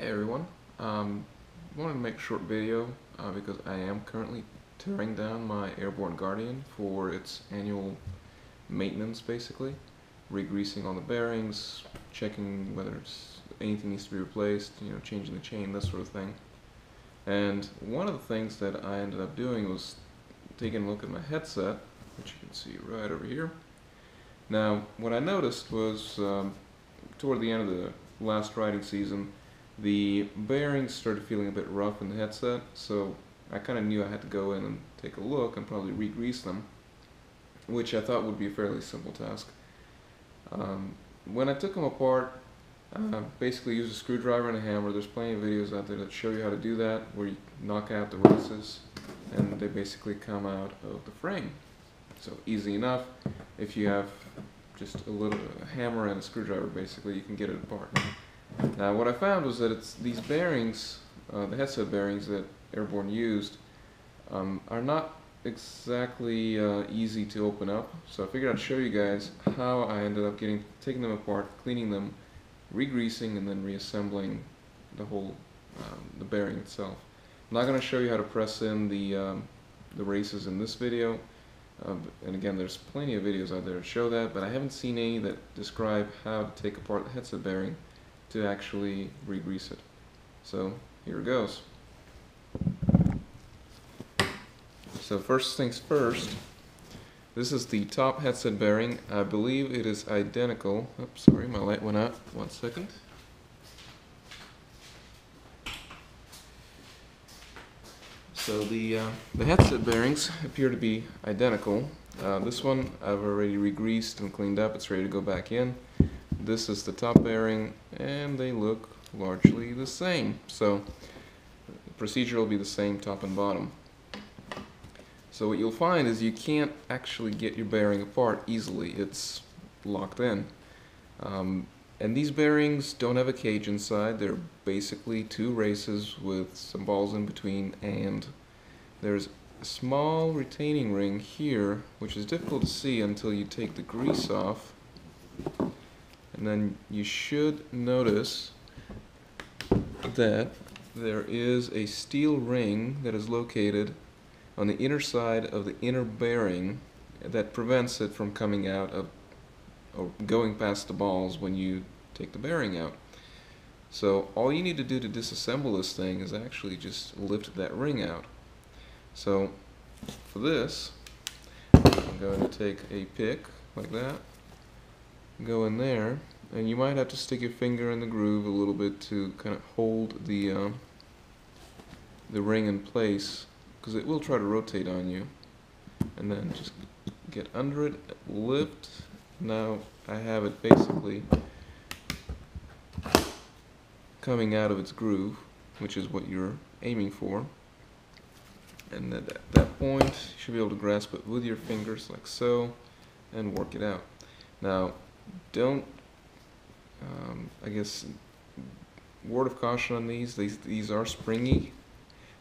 Hey everyone, wanted to make a short video because I am currently tearing down my Airborne Guardian for its annual maintenance, basically. Re-greasing all the bearings, checking whether anything needs to be replaced, changing the chain, that sort of thing. And one of the things that I ended up doing was taking a look at my headset, which you can see right over here. Now, what I noticed was toward the end of the last riding season, the bearings started feeling a bit rough in the headset, so I kind of knew I had to go in and take a look and probably re-grease them, which I thought would be a fairly simple task. When I took them apart, I basically used a screwdriver and a hammer. There's plenty of videos out there that show you how to do that, where you knock out the races and they basically come out of the frame. So easy enough. If you have just a hammer and a screwdriver, basically, you can get it apart. Now, what I found was that these bearings, the headset bearings that Airborne used, are not exactly easy to open up. So I figured I'd show you guys how I ended up taking them apart, cleaning them, re-greasing, and then reassembling the bearing itself. I'm not going to show you how to press in the races in this video. And again, there's plenty of videos out there to show that, but I haven't seen any that describe how to take apart the headset bearing to actually re-grease it. So here it goes. So first things first, this is the top headset bearing. I believe it is identical. Oops, sorry, my light went out. 1 second. So the headset bearings appear to be identical. This one I've already re-greased and cleaned up. It's ready to go back in. This is the top bearing, and they look largely the same. So the procedure will be the same top and bottom. So what you'll find is you can't actually get your bearing apart easily. It's locked in. And these bearings don't have a cage inside. They're basically two races with some balls in between, and there's a small retaining ring here, which is difficult to see until you take the grease off. And then you should notice that there is a steel ring that is located on the inner side of the inner bearing that prevents it from coming out of or going past the balls when you take the bearing out. So all you need to do to disassemble this thing is actually just lift that ring out. So for this, I'm going to take a pick like that, go in there, and you might have to stick your finger in the groove a little bit to kind of hold the ring in place, because it will try to rotate on you. And then just get under it, lift. Now I have it basically coming out of its groove, which is what you're aiming for. And at that point, you should be able to grasp it with your fingers like so and work it out. Now, don't, I guess, word of caution on these are springy,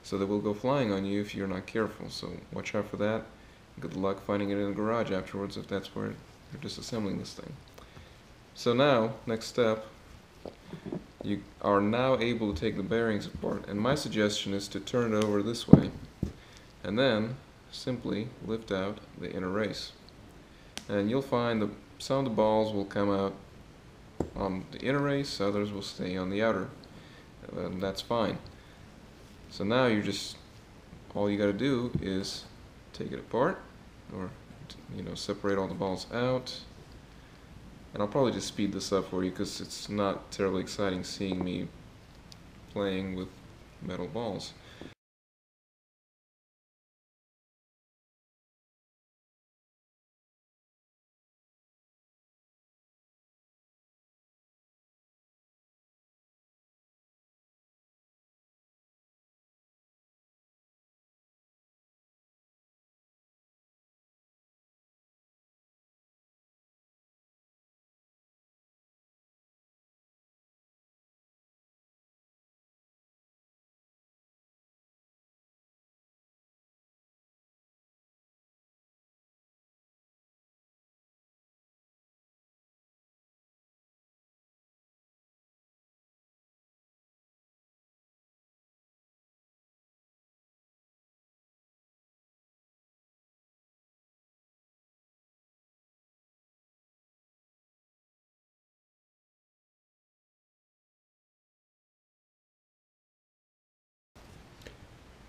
so they will go flying on you if you're not careful. So watch out for that. Good luck finding it in the garage afterwards if that's where you're disassembling this thing. So now, next step, you are now able to take the bearings apart, and my suggestion is to turn it over this way and then simply lift out the inner race. And you'll find that some of the balls will come out on the inner race, others will stay on the outer, and that's fine. So now all you got to do is take it apart, or separate all the balls out. And I'll probably just speed this up for you because it's not terribly exciting seeing me playing with metal balls.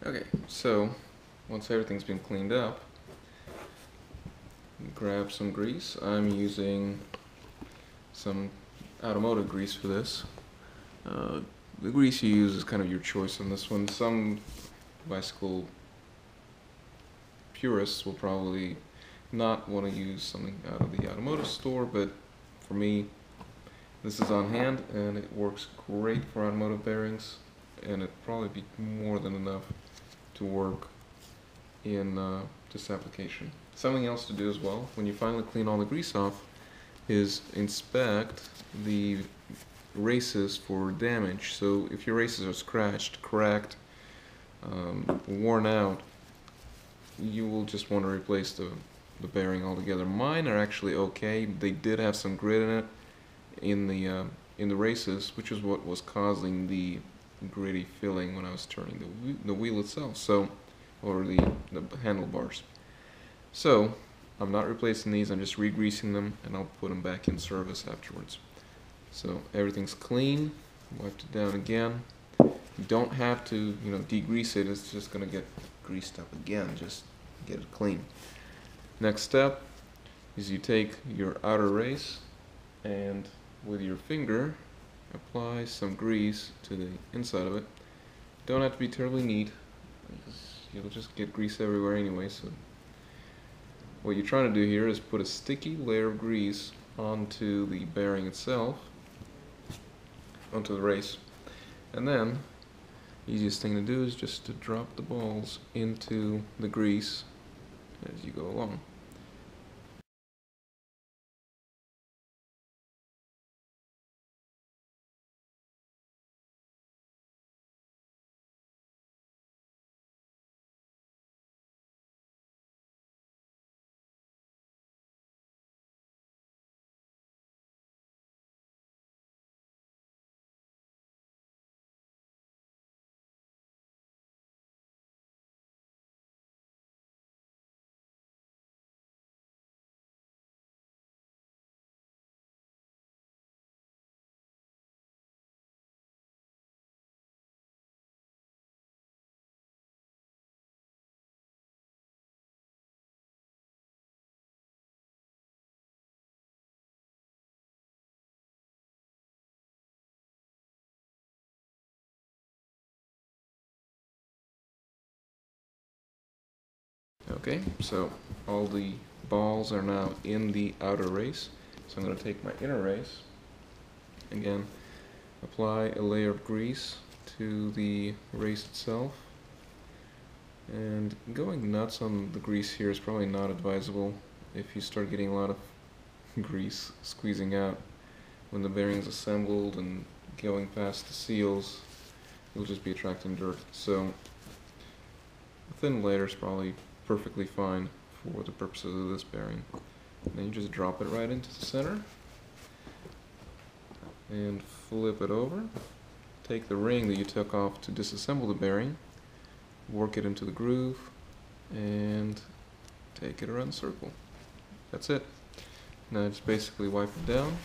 Okay, so once everything's been cleaned up, grab some grease. I'm using some automotive grease for this. The grease you use is kind of your choice on this one. Some bicycle purists will probably not want to use something out of the automotive store, but for me, this is on hand and it works great for automotive bearings, and it'd probably be more than enough to work in this application. Something else to do as well, when you finally clean all the grease off, is inspect the races for damage. So if your races are scratched, cracked, worn out, you will just want to replace the bearing altogether. Mine are actually okay. They did have some grit in it in the races, which is what was causing the gritty feeling when I was turning the wheel itself. So, or the handlebars. So I'm not replacing these. I'm just re-greasing them, and I'll put them back in service afterwards. So everything's clean. Wiped it down again. You don't have to, degrease it. It's just gonna get greased up again. Just get it clean. Next step is you take your outer race and with your finger apply some grease to the inside of it. Don't have to be terribly neat, you'll just get grease everywhere anyway. So what you're trying to do here is put a sticky layer of grease onto the bearing itself, onto the race, and then the easiest thing to do is just to drop the balls into the grease as you go along. Okay, so all the balls are now in the outer race. So I'm going to take my inner race, again, apply a layer of grease to the race itself. And going nuts on the grease here is probably not advisable. If you start getting a lot of grease squeezing out when the bearing is assembled and going past the seals, you'll just be attracting dirt. So a thin layer is probably perfectly fine for the purposes of this bearing. And then you just drop it right into the center and flip it over. Take the ring that you took off to disassemble the bearing, work it into the groove, and take it around the circle. That's it. Now just basically wipe it down,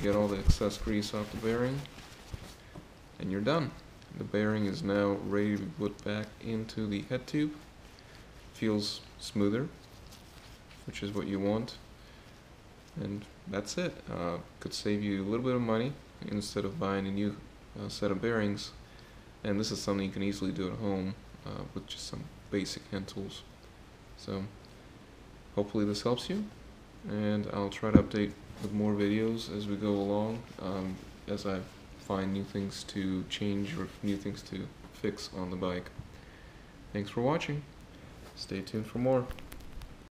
get all the excess grease off the bearing, and you're done. The bearing is now ready to be put back into the head tube. Feels smoother, which is what you want, and that's it. Could save you a little bit of money instead of buying a new set of bearings, and this is something you can easily do at home with just some basic hand tools. So hopefully this helps you, and I'll try to update with more videos as we go along, as I find new things to change or new things to fix on the bike. Thanks for watching. Stay tuned for more.